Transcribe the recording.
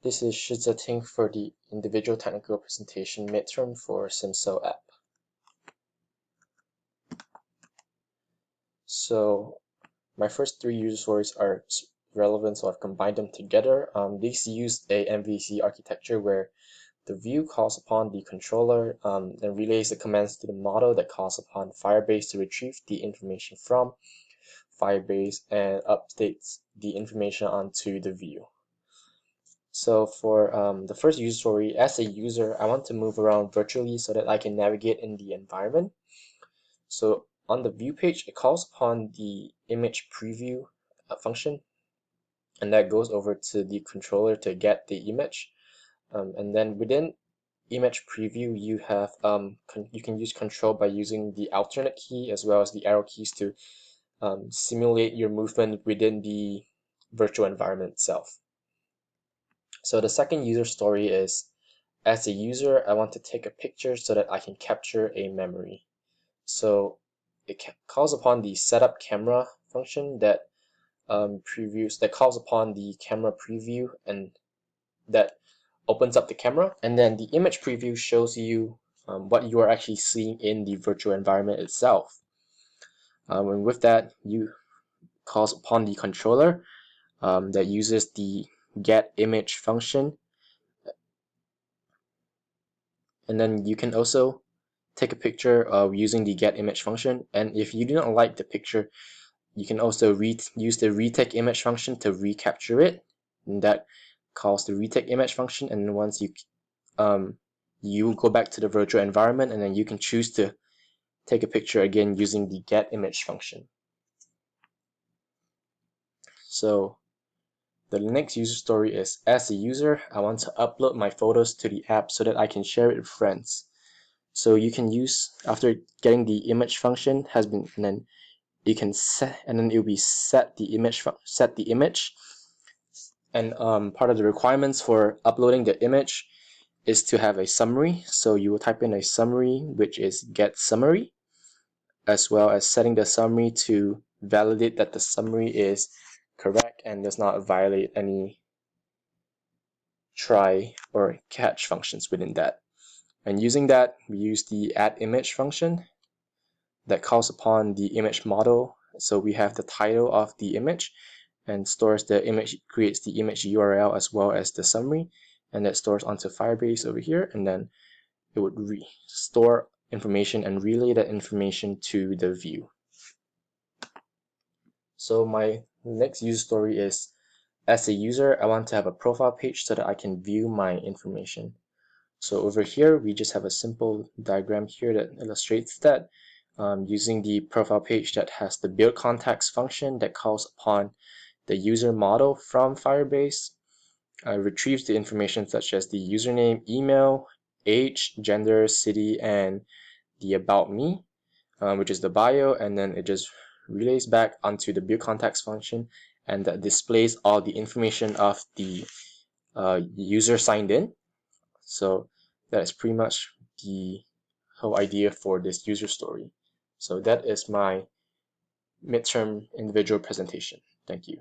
This is Shiza Ting for the individual technical presentation midterm for SimSo app. So my first three user stories are relevant, so I've combined them together. These use a MVC architecture where the view calls upon the controller, then relays the commands to the model that calls upon Firebase to retrieve the information from Firebase and updates the information onto the view. So for the first user story, as a user, I want to move around virtually so that I can navigate in the environment. So on the view page, it calls upon the image preview function, and that goes over to the controller to get the image. And then within image preview, you have you can use control by using the alternate key as well as the arrow keys to simulate your movement within the virtual environment itself. So the second user story is, as a user, I want to take a picture so that I can capture a memory. So it calls upon the setup camera function that calls upon the camera preview, and that opens up the camera, and then the image preview shows you what you are actually seeing in the virtual environment itself. And with that, you calls upon the controller that uses the get image function, and then you can also take a picture using the get image function. And if you do not like the picture, you can also use the retake image function to recapture it, and that calls the retake image function. And then once you go back to the virtual environment, and then you can choose to take a picture again using the get image function. So the next user story is, as a user, I want to upload my photos to the app so that I can share it with friends. So you can use, after getting the image function has been, and then you can set, and then it will be set the image, and part of the requirements for uploading the image is to have a summary. So you will type in a summary, which is get summary, as well as setting the summary to validate that the summary is correct and does not violate any try or catch functions within that. And using that, we use the add image function that calls upon the image model. So we have the title of the image and stores the image, creates the image URL as well as the summary, and that stores onto Firebase over here, and then it would store information and relay that information to the view. So my next user story is, as a user, I want to have a profile page so that I can view my information. So over here, we just have a simple diagram here that illustrates that, using the profile page that has the build context function that calls upon the user model from Firebase, retrieves the information such as the username, email, age, gender, city, and the about me, which is the bio, and then it just relays back onto the build context function, and that displays all the information of the user signed in. So that is pretty much the whole idea for this user story. So that is my midterm individual presentation. Thank you.